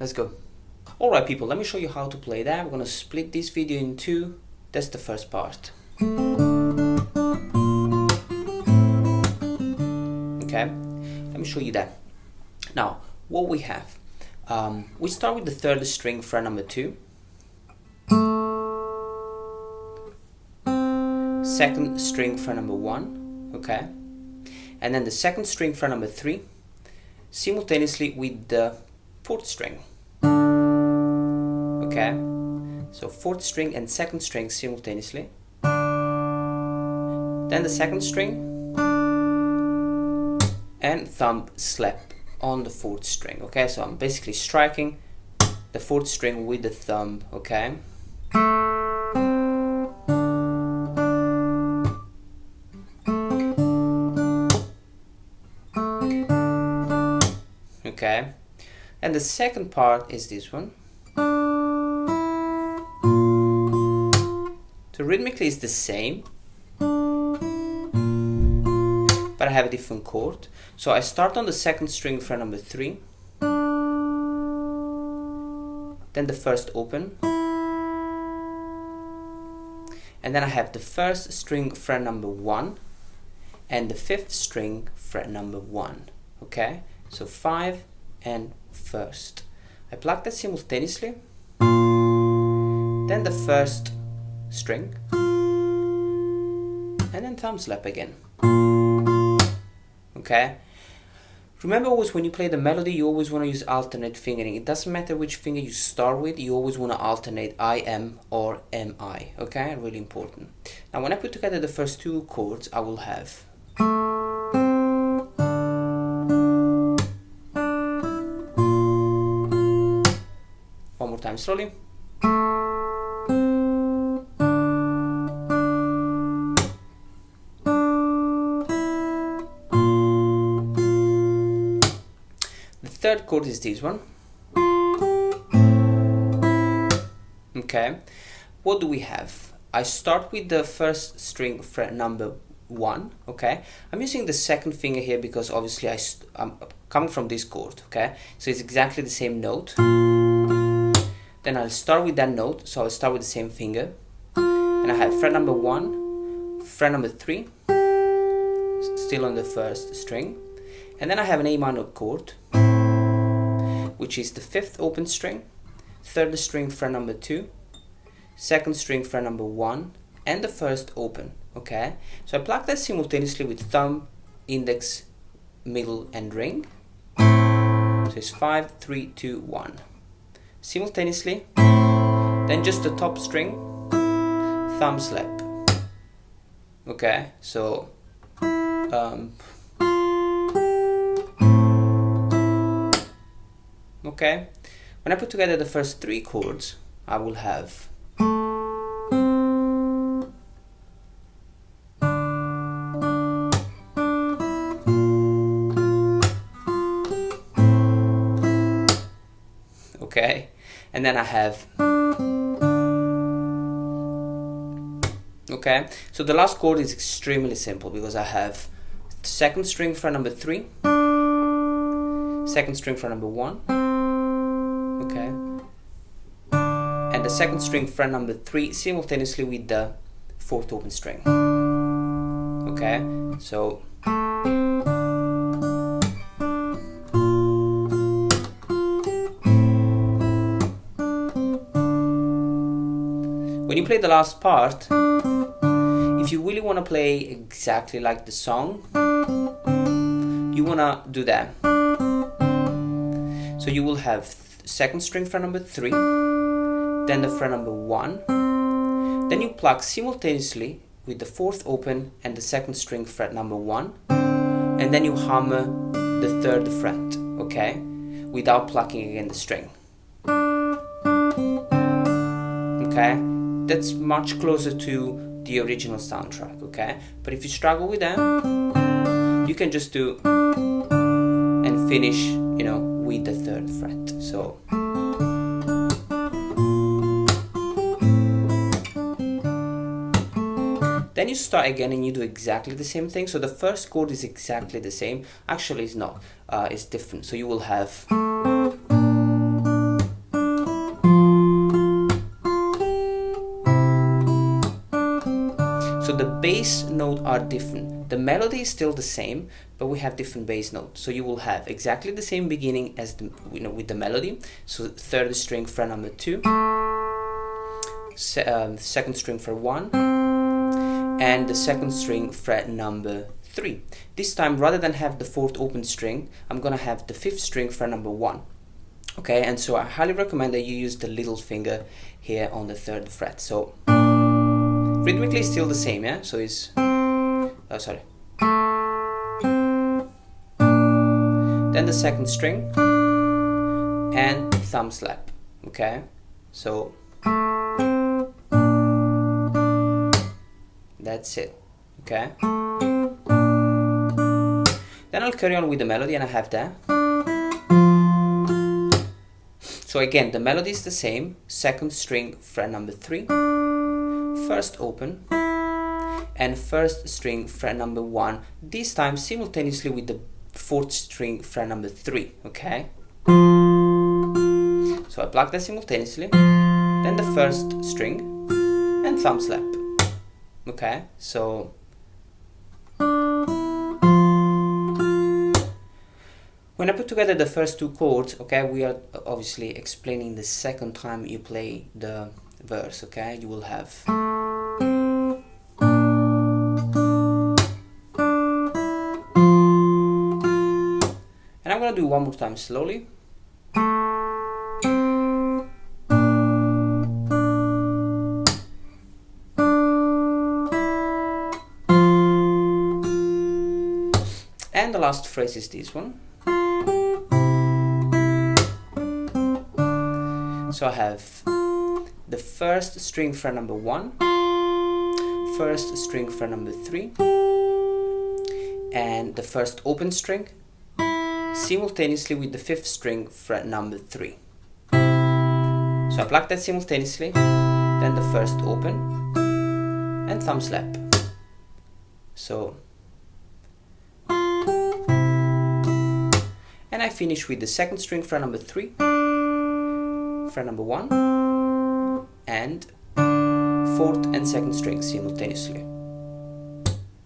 Let's go. Alright people, let me show you how to play that. We're gonna split this video in two. That's the first part. Okay, let me show you that. Now, what we have, we start with the third string, fret number 2. Second string, fret number 1, okay? And then the second string, fret number 3, simultaneously with the fourth string. Okay, so fourth string and second string simultaneously. Then the second string and thumb slap on the fourth string. Okay, so I'm basically striking the fourth string with the thumb. Okay. Okay, and the second part is this one. So rhythmically it's the same, but I have a different chord. So I start on the second string, fret number 3, then the first open, and then I have the first string, fret number 1, and the fifth string, fret number 1. Okay, so 5 and first. I pluck that simultaneously, then the first string, and then thumb slap again. Okay, remember always when you play the melody, you always want to use alternate fingering. It doesn't matter which finger you start with, you always want to alternate I, M or M, I. Okay, really important. Now when I put together the first two chords, I will have one more time slowly. Third chord is this one. Okay, what do we have? I start with the first string, fret number 1. Okay, I'm using the second finger here because obviously I'm coming from this chord. Okay, so it's exactly the same note. Then I'll start with that note, so I'll start with the same finger, and I have fret number 1, fret number 3, still on the first string, and then I have an A minor chord, which is the fifth open string, third string, fret number 2, second string, fret number 1, and the first open. Okay, so I pluck that simultaneously with thumb, index, middle, and ring. So it's 5, 3, 2, 1. Simultaneously, then just the top string, thumb slap. Okay, so okay, when I put together the first three chords, I will have okay, and then I have okay, so the last chord is extremely simple because I have second string, fret number 3, second string, fret number 1, okay, and the second string, fret number 3 simultaneously with the fourth open string. Okay, so when you play the last part, if you really want to play exactly like the song, you want to do that. So you will have second string, fret number 3, then the fret number 1, then you pluck simultaneously with the fourth open and the second string, fret number 1, and then you hammer the third fret, okay, without plucking again the string. Okay, that's much closer to the original soundtrack. Okay, but if you struggle with that, you can just do and finish, you know, with the third fret. So then you start again and you do exactly the same thing. So the first chord is exactly the same. Actually it's not, it's different. So you will have So the bass notes are different. The melody is still the same, but we have different bass notes. So you will have exactly the same beginning as the, with the melody. So third string fret number 2, second string fret 1, and the second string fret number 3. This time, rather than have the fourth open string, I'm gonna have the fifth string fret number 1. Okay, and so I highly recommend that you use the little finger here on the third fret. So rhythmically still the same, yeah? So it's then the second string and thumb slap. Okay, so that's it. Okay, then I'll carry on with the melody, and I have that. So again, the melody is the same. Second string fret number 3, first open, and first string fret number 1, this time simultaneously with the fourth string fret number 3. Okay, so I pluck that simultaneously, then the first string and thumb slap. Okay, so when I put together the first two chords, okay, we are obviously explaining the second time you play the verse. Okay, you will have and I'm gonna do one more time slowly. And the last phrase is this one. So I have the first string fret number 1, first string fret number 3, and the first open string simultaneously with the fifth string fret number 3. So I pluck that simultaneously, then the first open and thumb slap. So, and I finish with the second string fret number 3, fret number 1, and fourth and second string simultaneously.